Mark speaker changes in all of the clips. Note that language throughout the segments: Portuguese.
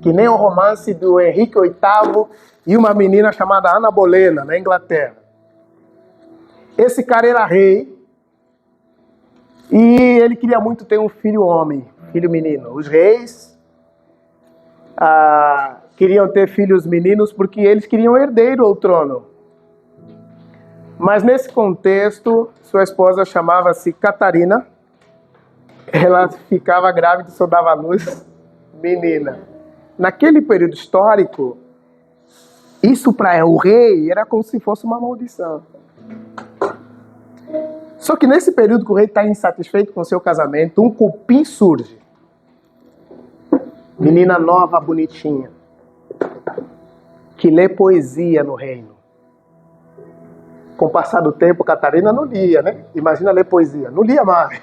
Speaker 1: que nem o romance do Henrique VIII e uma menina chamada Ana Bolena, na Inglaterra. Esse cara era rei e ele queria muito ter um filho homem, filho menino. Os reis queriam ter filhos meninos porque eles queriam herdeiro ao trono. Mas nesse contexto, sua esposa chamava-se Catarina. Ela ficava grávida e só dava à luz menina. Naquele período histórico, isso para o rei era como se fosse uma maldição. Só que nesse período que o rei está insatisfeito com o seu casamento, um cupim surge. Menina nova, bonitinha, que lê poesia no reino. Com o passar do tempo, Catarina não lia, né? Imagina ler poesia. Não lia mais.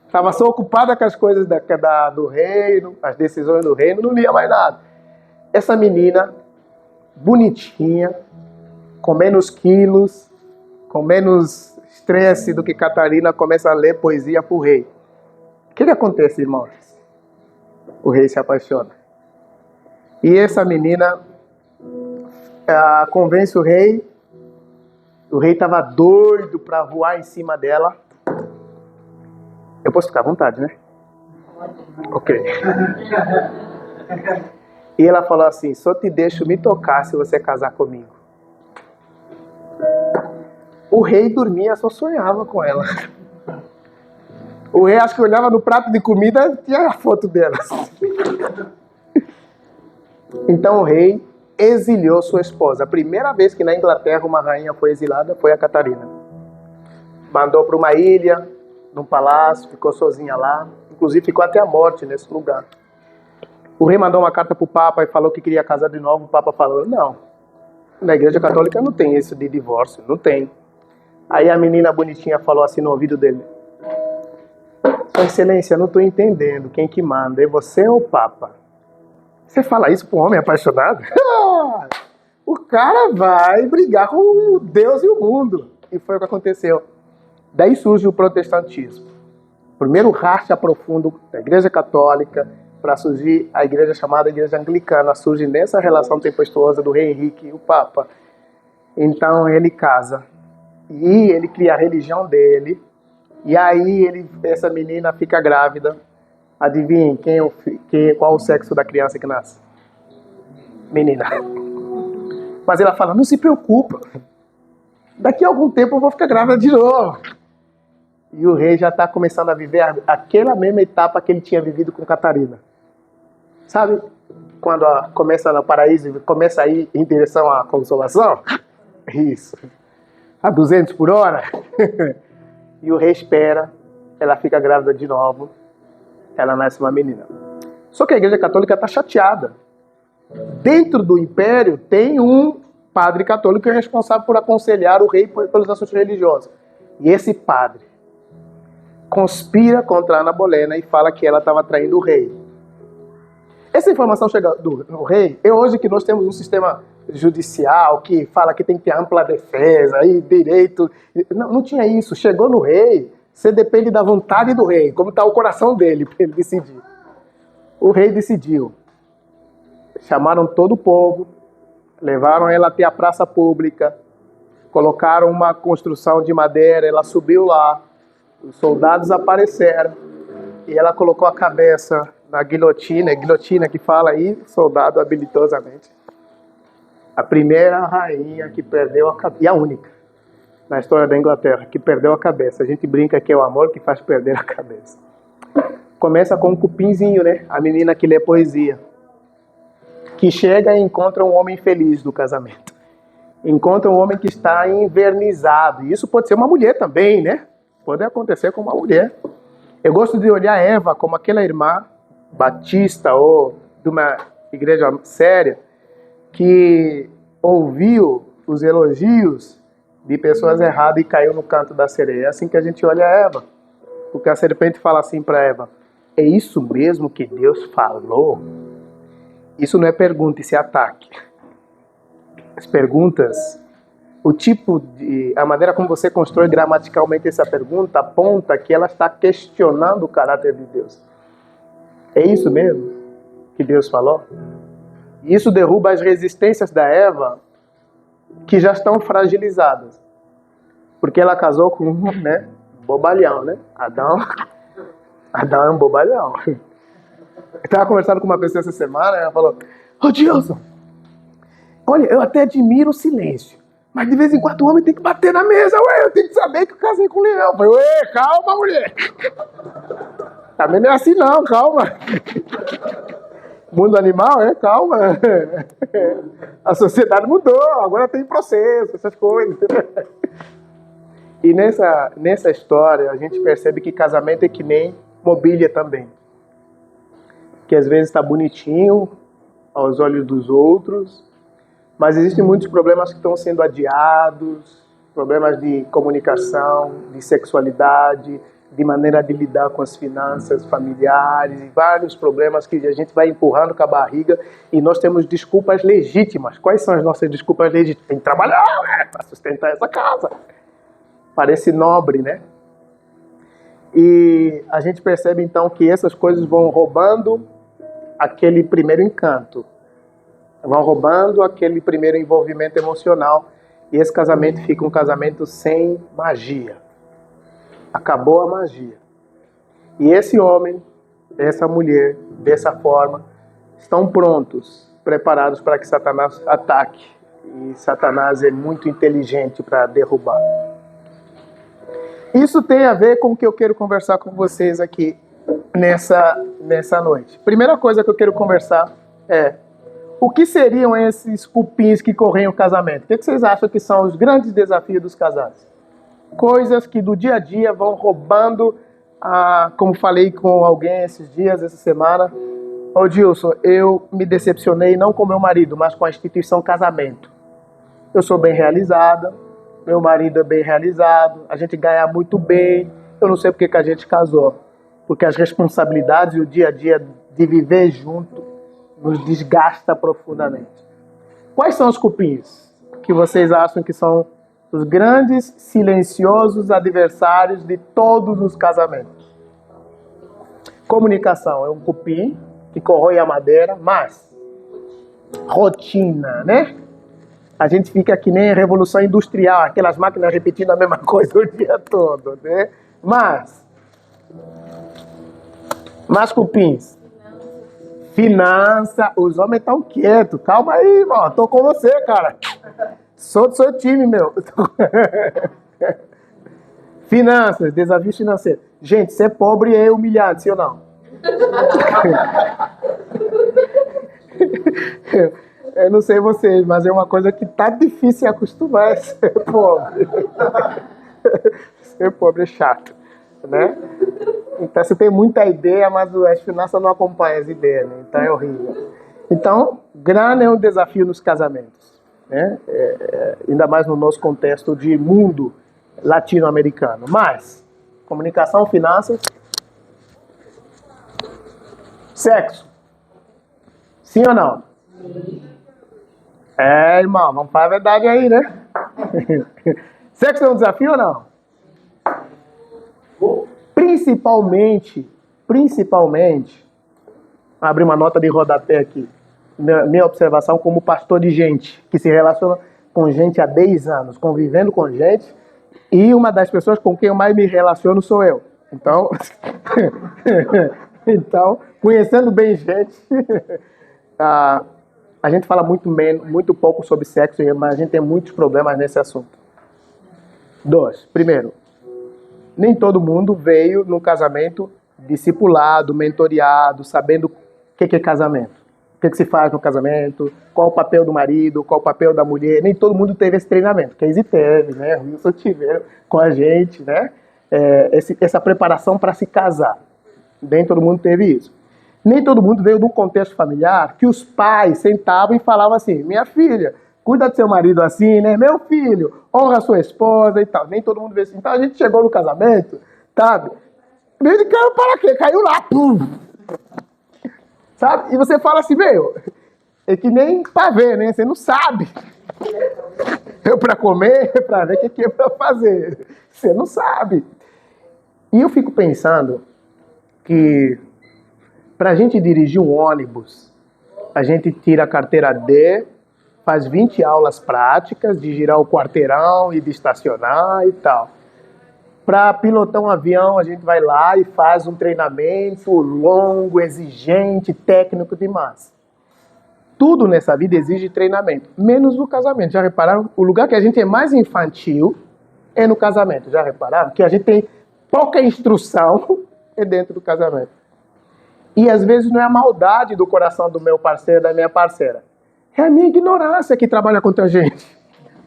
Speaker 1: Estava só ocupada com as coisas do reino, as decisões do reino, não lia mais nada. Essa menina, bonitinha, com menos quilos, com menos estresse do que Catarina, começa a ler poesia para o rei. O que acontece, irmãos? O rei se apaixona. E essa menina convence o rei. O rei estava doido para voar em cima dela. Eu posso ficar à vontade, né? Ok. E ela falou assim: só te deixo me tocar se você casar comigo. O rei dormia, só sonhava com ela. O rei, acho que olhava no prato de comida, tinha a foto dela. Então o rei exiliou sua esposa. A primeira vez que na Inglaterra uma rainha foi exilada foi a Catarina. Mandou para uma ilha, num palácio, ficou sozinha lá. Inclusive ficou até a morte nesse lugar. O rei mandou uma carta para o Papa e falou que queria casar de novo. O Papa falou: não, na Igreja Católica não tem isso de divórcio, não tem. Aí a menina bonitinha falou assim no ouvido dele: Sua Excelência, eu não estou entendendo quem que manda, é você ou o Papa? Você fala isso para um homem apaixonado? O cara vai brigar com o Deus e o mundo. E foi o que aconteceu. Daí surge o protestantismo. Primeiro racha profundo da Igreja Católica para surgir a igreja chamada Igreja Anglicana. Surge nessa relação tempestuosa do rei Henrique e o Papa. Então ele casa. E ele cria a religião dele. E aí essa menina fica grávida. Adivinhem qual o sexo da criança que nasce? Menina. Mas ela fala: não se preocupa. Daqui a algum tempo eu vou ficar grávida de novo. E o rei já está começando a viver aquela mesma etapa que ele tinha vivido com Catarina. Sabe? Quando começa no paraíso e começa a ir em direção à consolação? Isso. A 200 por hora. E o rei espera. Ela fica grávida de novo. Ela nasce uma menina. Só que a Igreja Católica está chateada. Dentro do império tem um padre católico que é responsável por aconselhar o rei pelos assuntos religiosos. E esse padre conspira contra Ana Bolena e fala que ela estava traindo o rei. Essa informação chega do rei. É hoje que nós temos um sistema judicial que fala que tem que ter ampla defesa e direito. Não tinha isso. Chegou no rei. Você depende da vontade do rei, como está o coração dele para ele decidir. O rei decidiu. Chamaram todo o povo, levaram ela até a praça pública, colocaram uma construção de madeira, ela subiu lá, os soldados apareceram e ela colocou a cabeça na guilhotina, guilhotina que fala aí, soldado habilidosamente. A primeira rainha que perdeu a cabeça, e a única na história da Inglaterra, que perdeu a cabeça. A gente brinca que é o amor que faz perder a cabeça. Começa com um cupinzinho, né? A menina que lê poesia. Que chega e encontra um homem feliz do casamento. Encontra um homem que está envernizado. E isso pode ser uma mulher também, né? Pode acontecer com uma mulher. Eu gosto de olhar Eva como aquela irmã batista ou de uma igreja séria que ouviu os elogios de pessoas erradas e caiu no canto da sereia. É assim que a gente olha a Eva. Porque a serpente fala assim para Eva: é isso mesmo que Deus falou? Isso não é pergunta, isso é ataque. As perguntas, a maneira como você constrói gramaticalmente essa pergunta aponta que ela está questionando o caráter de Deus. É isso mesmo? que Deus falou. Isso derruba as resistências da Eva, que já estão fragilizadas. Porque ela casou com um, né, bobalhão, né? Adão é um bobalhão. Eu estava conversando com uma pessoa essa semana, ela falou: ô Dilson, olha, eu até admiro o silêncio, mas de vez em quando o homem tem que bater na mesa. Ué, eu tenho que saber que eu casei com o leão. Eu falei: ué, calma, mulher. Também não é assim não, calma. Mundo animal, calma. A sociedade mudou, agora tem processo, essas coisas. E nessa história a gente percebe que casamento é que nem mobília também. Que às vezes está bonitinho aos olhos dos outros, mas existem muitos problemas que estão sendo adiados, problemas de comunicação, de sexualidade, de maneira de lidar com as finanças familiares, e vários problemas que a gente vai empurrando com a barriga, e nós temos desculpas legítimas. Quais são as nossas desculpas legítimas? Tem que trabalhar, para sustentar essa casa. Parece nobre, né? E a gente percebe então que essas coisas vão roubando aquele primeiro encanto, vão roubando aquele primeiro envolvimento emocional, e esse casamento fica um casamento sem magia. Acabou a magia. E esse homem, essa mulher, dessa forma, estão prontos, preparados para que Satanás ataque. E Satanás é muito inteligente para derrubar. Isso tem a ver com o que eu quero conversar com vocês aqui nessa noite. Primeira coisa que eu quero conversar é: o que seriam esses cupins que correm o casamento? O que vocês acham que são os grandes desafios dos casais? Coisas que do dia a dia vão roubando, como falei com alguém esses dias, essa semana. Ô Dilson, eu me decepcionei não com meu marido, mas com a instituição casamento. Eu sou bem realizada, meu marido é bem realizado, a gente ganha muito bem, eu não sei porque que a gente casou. Porque as responsabilidades e o dia a dia de viver junto nos desgasta profundamente. Quais são os cupins que vocês acham que são os grandes, silenciosos adversários de todos os casamentos? Comunicação é um cupim que corrói a madeira, mas rotina, né? A gente fica que nem revolução industrial, aquelas máquinas repetindo a mesma coisa o dia todo, né? Mas cupins. Finança, os homens estão quietos. Calma aí, irmão. Tô com você, cara. Sou do seu time, meu. Finanças, desafios financeiros. Gente, ser pobre é humilhante, sim ou não? Eu não sei vocês, mas é uma coisa que tá difícil acostumar a ser pobre. Ser pobre é chato, né? Então você tem muita ideia, mas as finanças não acompanham as ideias, né? Então é horrível. Então, grana é um desafio nos casamentos, né? Ainda mais no nosso contexto de mundo latino-americano. Mas, comunicação, finanças, sexo. Sim ou não? Irmão, vamos falar a verdade aí, né? Sexo é um desafio ou não? Principalmente, abri uma nota de rodapé aqui, minha observação como pastor de gente, que se relaciona com gente há 10 anos, convivendo com gente, e uma das pessoas com quem eu mais me relaciono sou eu. Então, conhecendo bem gente, a gente fala muito pouco sobre sexo, mas a gente tem muitos problemas nesse assunto. 2. Primeiro, nem todo mundo veio no casamento discipulado, mentoreado, sabendo o que é casamento. O que se faz no casamento, qual o papel do marido, qual o papel da mulher. Nem todo mundo teve esse treinamento. Casey teve, né? Wilson tiveram com a gente, né? Essa preparação para se casar. Nem todo mundo teve isso. Nem todo mundo veio de um contexto familiar que os pais sentavam e falavam assim: minha filha, cuida do seu marido assim, né? Meu filho, honra a sua esposa e tal. Nem todo mundo veio assim. Então a gente chegou no casamento, sabe? Meio de caiu para quê? Caiu lá, pum! Sabe? E você fala assim, meu, é que nem pra ver, né? Você não sabe. Eu pra comer, pra ver o que é pra fazer. Você não sabe. E eu fico pensando que Para a gente dirigir um ônibus, a gente tira a carteira D, faz 20 aulas práticas de girar o quarteirão e de estacionar e tal. Para pilotar um avião, a gente vai lá e faz um treinamento longo, exigente, técnico demais. Tudo nessa vida exige treinamento, menos no casamento. Já repararam? O lugar que a gente é mais infantil é no casamento. Já repararam? Que a gente tem pouca instrução é dentro do casamento. E às vezes não é a maldade do coração do meu parceiro, da minha parceira. É a minha ignorância que trabalha contra a gente.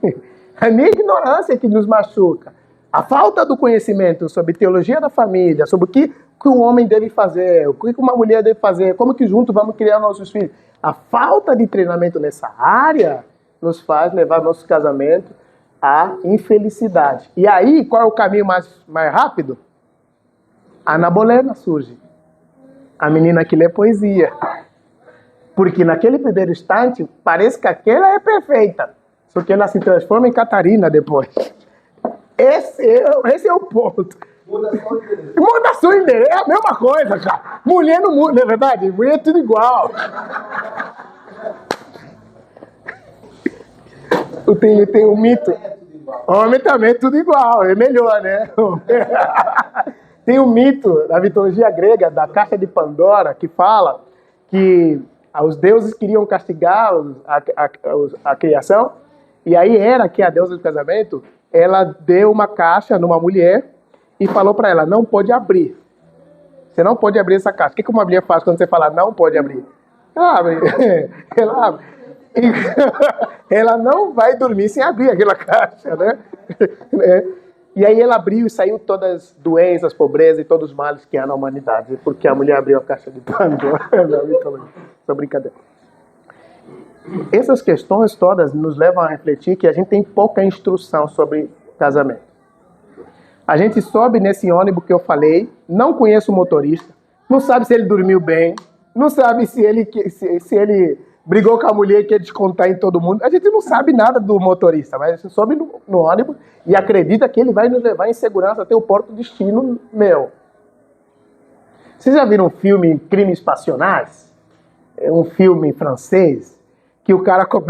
Speaker 1: É a minha ignorância que nos machuca. A falta do conhecimento sobre teologia da família, sobre o que um homem deve fazer, o que uma mulher deve fazer, como que juntos vamos criar nossos filhos. A falta de treinamento nessa área nos faz levar nosso casamento à infelicidade. E aí, qual é o caminho mais rápido? A Ana Bolena surge. A menina que lê poesia. Porque naquele primeiro instante, parece que aquela é perfeita. Só que ela se transforma em Catarina depois. Esse é o ponto. Muda só o endereço. É a mesma coisa, cara. Mulher não muda, não é verdade? Mulher é tudo igual. Tem um mito. Homem também é tudo igual. É melhor, né? Tem um mito da mitologia grega, da caixa de Pandora, que fala que os deuses queriam castigar a criação. E aí Hera, que é a deusa do casamento, ela deu uma caixa numa mulher e falou para ela, não pode abrir. Você não pode abrir essa caixa. O que uma mulher faz quando você fala não pode abrir? Ela abre. Ela abre. Ela não vai dormir sem abrir aquela caixa, né? E aí ela abriu e saiu todas as doenças, pobreza e todos os males que há na humanidade. Porque a mulher abriu a caixa de Pandora. Essa brincadeira. Essas questões todas nos levam a refletir que a gente tem pouca instrução sobre casamento. A gente sobe nesse ônibus que eu falei, não conhece o motorista, não sabe se ele dormiu bem, não sabe se ele brigou com a mulher e quer descontar em todo mundo. A gente não sabe nada do motorista, mas a gente sobe no ônibus e acredita que ele vai nos levar em segurança até o porto destino meu. Vocês já viram um filme Crimes Passionais? É um filme francês que o cara